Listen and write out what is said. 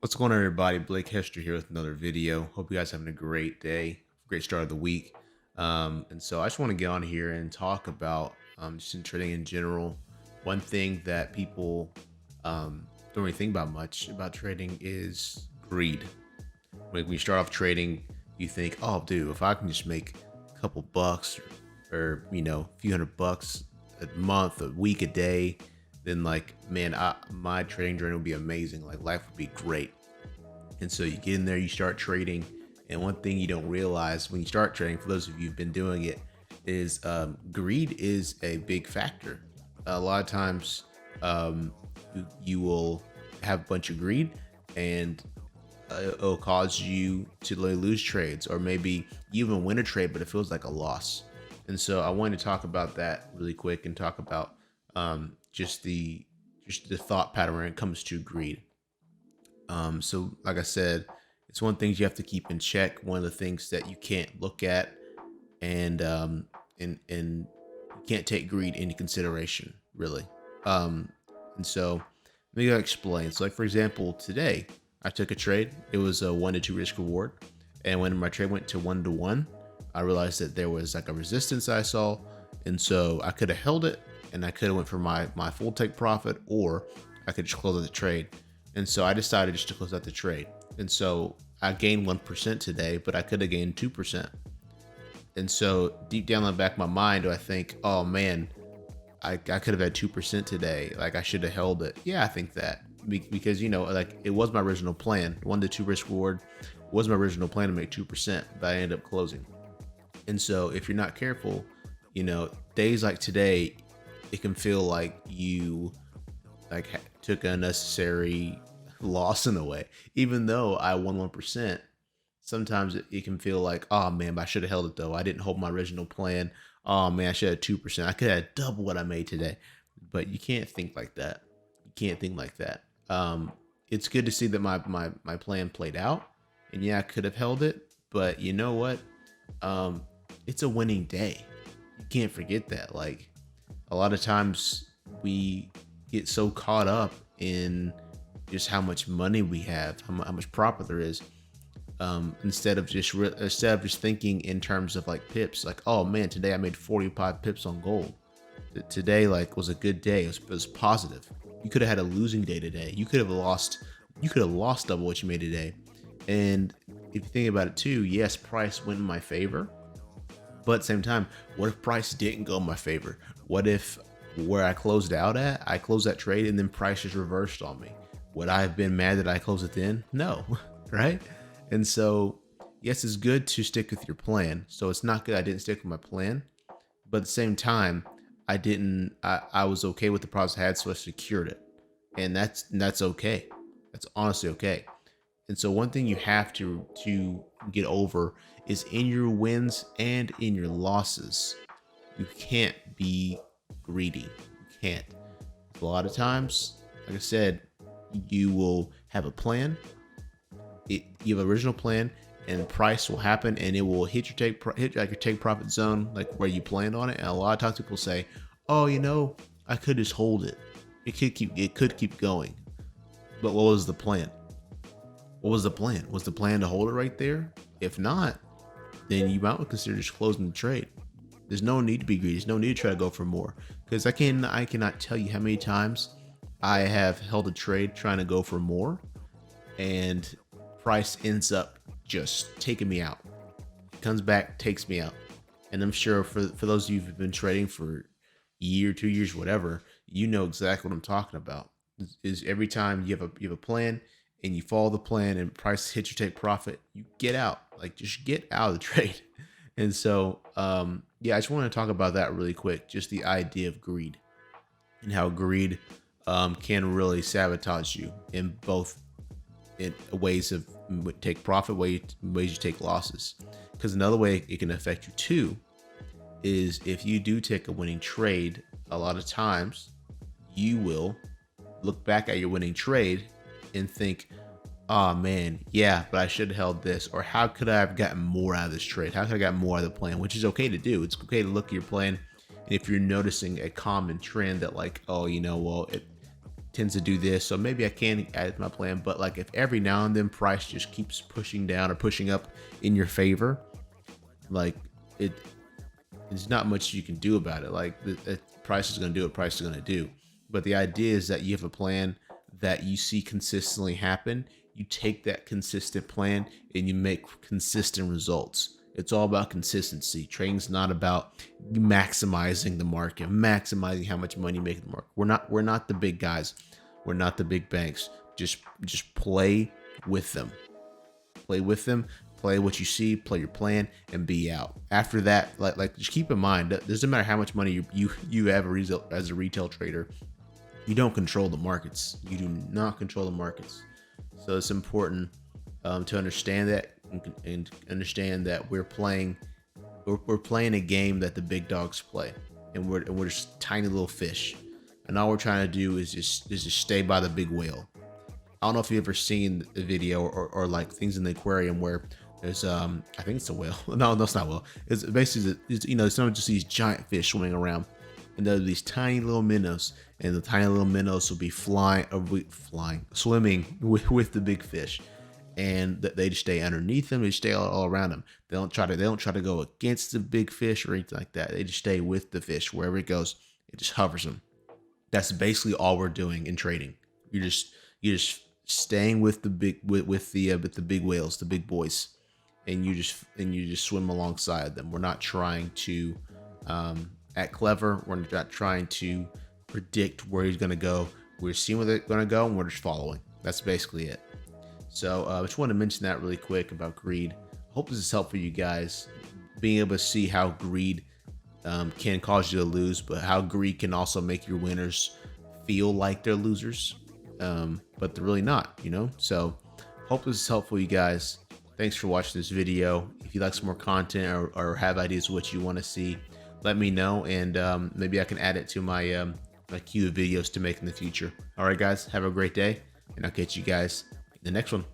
What's going on, everybody? Blake Hester here with another video. Hope you guys having a great day, great start of the week. And so I just want to get on here and talk about just in trading in general. One thing that people don't really think about much about trading is greed. When you start off trading, you think, "Oh, dude, if I can just make a couple bucks or a few $100 a month, a week, a day, then like, man, my trading journey would be amazing. Like, life would be great." And so you get in there, you start trading, and one thing you don't realize when you start trading, for those of you who've been doing it, is greed is a big factor. A lot of times, you will have a bunch of greed, and it'll cause you to lose trades, or maybe you even win a trade, but it feels like a loss. And so I wanted to talk about that really quick and talk about just the thought pattern when it comes to greed. So like I said, it's one of the things you have to keep in check. One of the things that you can't look at, and you can't take greed into consideration, really. And so maybe I'll explain. So like, for example, today I took a trade. It was a 1 to 2 risk reward. And when my trade went to 1 to 1, I realized that there was like a resistance I saw. And so I could have held it and I could have went for my full take profit, or I could just close out the trade. And so I decided just to close out the trade. And so I gained 1% today, but I could have gained 2%. And so deep down in the back of my mind, do I think, oh man, I could have had 2% today. Like, I should have held it. Yeah, I think that because, like, it was my original plan. 1 to 2 risk reward was my original plan to make 2%, but I ended up closing. And so if you're not careful, days like today, it can feel like you like took an unnecessary loss in a way. Even though I won 1%, sometimes it can feel like, oh man, but I should have held it though. I didn't hold my original plan. Oh man, I should have 2%. I could have double what I made today. But you can't think like that. You can't think like that. It's good to see that my plan played out. And yeah, I could have held it, but you know what? It's a winning day. You can't forget that. Like, a lot of times we get so caught up in just how much money we have, how much profit there is, instead of just thinking in terms of like pips. Like, oh man, today I made 45 pips on gold. Today like was a good day. It was positive. You could have had a losing day today. You could have lost double what you made today. And if you think about it too, yes, price went in my favor, but at the same time, what if price didn't go in my favor? What if where I closed out at, I closed that trade and then price just reversed on me? Would I have been mad that I closed it then? No, right? And so, yes, it's good to stick with your plan. So it's not good I didn't stick with my plan, but at the same time, I was okay with the process I had, so I secured it. And that's okay. That's honestly okay. And so one thing you have to get over is in your wins and in your losses, you can't be greedy. You can't. A lot of times, like I said, you will have a plan. You have an original plan, and price will happen, and it will hit your take profit zone, like where you planned on it. And a lot of times people say, "Oh, I could just hold it. It could keep going." But what was the plan? What was the plan? Was the plan to hold it right there? If not, then you might consider just closing the trade. There's no need to be greedy. There's no need to try to go for more, because I cannot tell you how many times I have held a trade trying to go for more, and price ends up just taking me out. It comes back, takes me out. And I'm sure for those of you who've been trading for a year, 2 years, whatever, you know exactly what I'm talking about. Is every time you have a plan and you follow the plan and price hits your take profit, you get out. Like, just get out of the trade. And so, yeah, I just want to talk about that really quick. Just the idea of greed and how greed can really sabotage you in both in ways of take profit, ways you take losses. Because another way it can affect you too is if you do take a winning trade, a lot of times you will look back at your winning trade and think, oh man, yeah, but I should have held this, or how could I have gotten more out of this trade? How could I got more out of the plan? Which is okay to do. It's okay to look at your plan, and if you're noticing a common trend that, like, oh, well, tends to do this, so maybe I can add it to my plan. But like if every now and then price just keeps pushing down or pushing up in your favor, like there's not much you can do about it. Like the price is going to do what price is going to do. But the idea is that you have a plan that you see consistently happen. You take that consistent plan and you make consistent results. It's all about consistency. Trading's not about maximizing the market, maximizing how much money you make in the market. We're not the big guys. We're not the big banks. Just play with them. Play with them. Play what you see, play your plan, and be out. After that, like just keep in mind that it doesn't matter how much money you have as a retail trader, you don't control the markets. You do not control the markets. So it's important to understand that and understand that we're playing a game that the big dogs play, and we're just tiny little fish, and all we're trying to do is just stay by the big whale. I don't know if you've ever seen the video or like things in the aquarium where there's I think it's a whale. No, it's not a whale. It's basically some just these giant fish swimming around, and there's these tiny little minnows, and the tiny little minnows will be swimming with the big fish, and they just stay underneath them. They stay all around them. They don't try to go against the big fish or anything like that. They just stay with the fish wherever it goes. It just hovers them. That's basically all we're doing in trading. You're just staying with the big whales, the big boys, and you just swim alongside them. We're not trying to act clever. We're not trying to predict where he's going to go. We're seeing where they're going to go, and we're just following. That's basically it. So I just want to mention that really quick about greed. I hope this is helpful for you guys, being able to see how greed can cause you to lose, but how greed can also make your winners feel like they're losers, but they're really not, So hope this is helpful, you guys. Thanks for watching this video. If you like some more content or have ideas of what you want to see, let me know, and maybe I can add it to my my queue of videos to make in the future. All right, guys, have a great day, and I'll catch you guys in the next one.